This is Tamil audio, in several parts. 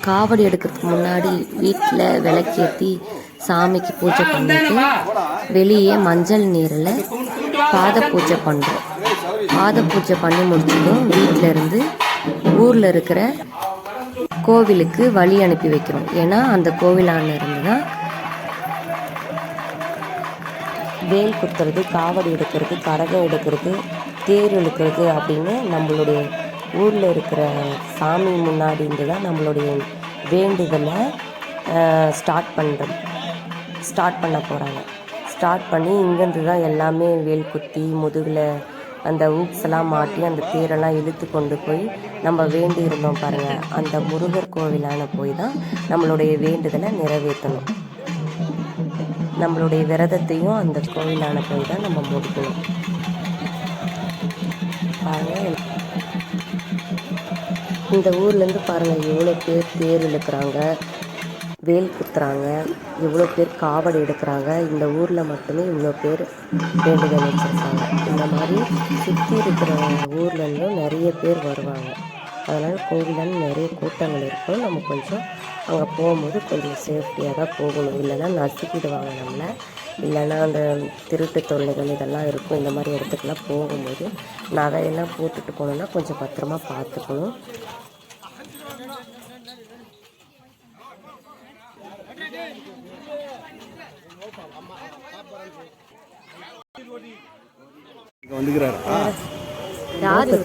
காவடி எடுக்கிறதுக்கு முன்னாடி வீட்டில் விளக்கேற்றி சாமிக்கு பூஜை பண்ணிட்டு வெளியே மஞ்சள் நீரில் பாத பூஜை பண்ணுறோம். பாத பூஜை பண்ணி முடிச்சதும் வீட்டில் இருந்து ஊரில் இருக்கிற கோவிலுக்கு வழி அனுப்பி வைக்கிறோம். ஏன்னா அந்த கோவிலான இருந்து தான் வேல் குத்துறது, காவடி எடுக்கிறது, கரகம் எடுக்கிறது, தேர் இழுக்கிறது அப்படின்னு நம்மளுடைய ஊரில் இருக்கிற சாமி முன்னாடி இருந்து தான் நம்மளுடைய வேண்டுதலை ஸ்டார்ட் பண்ண போகிறாங்க. ஸ்டார்ட் பண்ணி இங்கேருந்து தான் எல்லாமே வேல் குத்தி முதுகில் அந்த ஊக்ஸ் எல்லாம் மாட்டி அந்த தேரெல்லாம் இழுத்து கொண்டு போய் நம்ம வேண்டி இருந்தோம் பாருங்கள், அந்த முருகர் கோவிலான போய் தான் நம்மளுடைய வேண்டுதலை நிறைவேற்றணும். நம்மளுடைய விரதத்தையும் அந்த கோவிலான போய் தான் நம்ம முடிக்கணும். பாருங்கள், இந்த ஊர்லேருந்து பாருங்கள் எவ்வளோ பேர் தேர் இழுக்கிறாங்க, வேல் குத்துறாங்க, இவ்வளோ பேர் காவடி எடுக்கிறாங்க. இந்த ஊரில் மட்டுமே இவ்வளோ பேர் வேண்டுதல் வச்சுருக்காங்க. இந்த மாதிரி சுற்றி இருக்கிற ஊர்லேருந்தும் நிறைய பேர் வருவாங்க. அதனால் கோவிலான நிறைய கூட்டங்கள் இருக்கும். நம்ம கொஞ்சம் அங்கே போகும்போது கொஞ்சம் சேஃப்டியாக தான் போகணும். இல்லைன்னா நசுக்கிடுவாங்க நம்மளை. இல்லைன்னா அந்த திருட்டு தொல்லைகள் இதெல்லாம் இருக்கும். இந்த மாதிரி இடத்துக்குலாம் போகும்போது நகையெல்லாம் போட்டுட்டு போனோன்னா கொஞ்சம் பத்திரமா பார்த்துக்கணும்.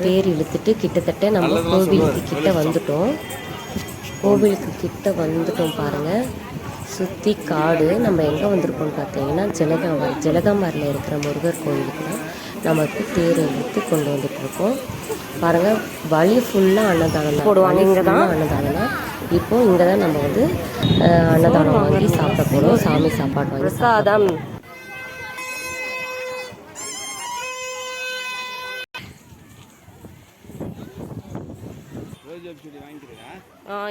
தேர் இழுத்துட்டு கிட்டத்தட்ட நம்ம கோவிலுக்கு கிட்ட வந்துட்டோம். பாருங்கள், சுற்றி காடு. நம்ம எங்கே வந்திருக்கோம்னு பார்த்தீங்கன்னா ஜலகாமரில் இருக்கிற முருகர் கோவிலுக்கு தான் நமக்கு தேர் இழுத்து கொண்டு வந்துட்டுருக்கோம். பாருங்கள், வழி ஃபுல்லாக அன்னதானம் போடுவாங்க. இங்கே தான் அன்னதானம் தான். இப்போது இங்கே தான் நம்ம வந்து அன்னதானம் வாங்கி சாப்பிட போகிறோம். சாமி சாப்பாடு வாங்கி பிரசாதம்.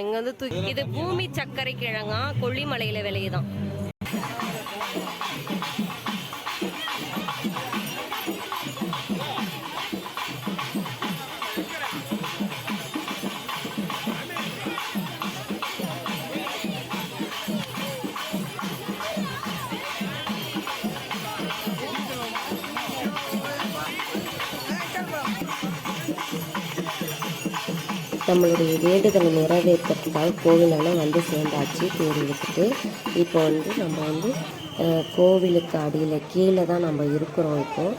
இங்க வந்து இது பூமி சர்க்கரை கிழங்கா, கொல்லிமலையில விளையுதான். நம்மளுடைய வேண்டுதலை நிறைவேற்றத்துக்காக கோவிலான வந்து சேர்ந்தாச்சு. தேர் இழுத்துட்டு இப்போ வந்து நம்ம வந்து கோவிலுக்கு அடியில் கீழே தான் நம்ம இருக்கிறோம். இப்போது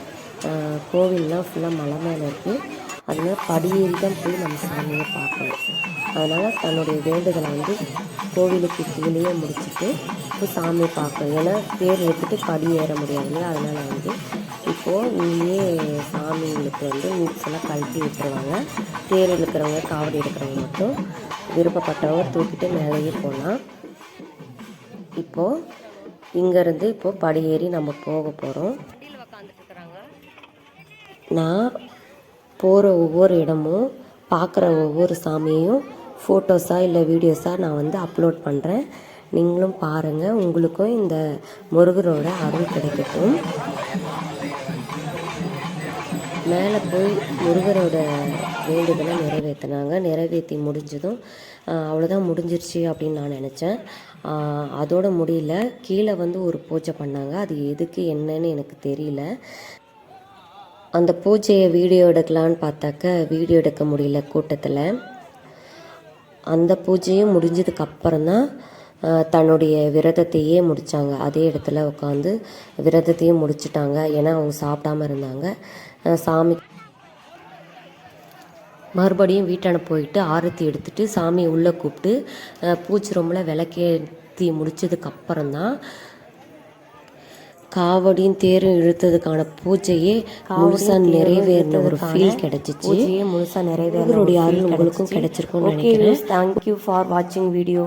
கோவில்லாம் ஃபுல்லாக மலை மேலே இருக்குது. அதனால் படியேறி தான் போய் நம்ம சாமியை பார்க்கணும். அதனால் தன்னுடைய வேண்டுதலை வந்து கோவிலுக்கு கீழேயே முடிச்சுட்டு இப்போ சாமியை பார்க்கணும். ஏன்னா தேர் எடுத்துகிட்டு படி ஏற முடியாது இல்லையா? அதனால் வந்து இப்போது இங்கேயே சாமிங்களுக்கு வந்து ஊக்ஸ் எல்லாம் கழட்டி விட்டுருவாங்க. தேர் இழுக்கிறவங்க, காவடி எடுக்கிறவங்க மட்டும் விருப்பப்பட்டவங்க தூக்கிட்டு மேலேயே போகலாம். இப்போது இங்கேருந்து இப்போது படியேறி நம்ம போக போகிறோம். நான் போகிற ஒவ்வொரு இடமும் பார்க்குற ஒவ்வொரு சாமியையும் ஃபோட்டோஸாக இல்லை வீடியோஸாக நான் வந்து அப்லோட் பண்ணுறேன். நீங்களும் பாருங்கள். உங்களுக்கும் இந்த முருகரோட அருள் கிடைக்கட்டும். மேலே போய் முருகரோட வேண்டுதலை நிறைவேற்றி முடிஞ்சதும் அவ்வளோதான், முடிஞ்சிருச்சு அப்படின்னு நான் நினச்சேன். அதோட முடியல. கீழே வந்து ஒரு பூஜை பண்ணாங்க. அது எதுக்கு என்னன்னு எனக்கு தெரியல. அந்த பூஜையை வீடியோ எடுக்கலான்னு பார்த்தாக்க வீடியோ எடுக்க முடியல கூட்டத்தில். அந்த பூஜையும் முடிஞ்சதுக்கு அப்புறம்தான் தன்னுடைய விரதத்தையே முடித்தாங்க. அதே இடத்துல உட்காந்து விரதத்தையும் முடிச்சிட்டாங்க. ஏன்னா அவங்க சாப்பிடாம இருந்தாங்க. சாமி மறுபடியும் வீட்டான போயிட்டு ஆரத்தி எடுத்துகிட்டு சாமியை உள்ளே கூப்பிட்டு பூச்சி ரூமில் விளக்கேற்றி முடித்ததுக்கப்புறம்தான் காவடியும் தேரும் இழுத்ததுக்கான பூஜையே முழுசாக நிறைவேறின ஒரு ஃபீல் கிடைச்சிச்சு. முழுசாக நிறைவேறின அருள் உங்களுக்கும் கிடைச்சிருக்கும்னு நினைக்கிறேன். தேங்க்யூ ஃபார் வாட்சிங் video.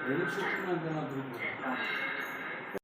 Benim sırtımdan bana duruyor.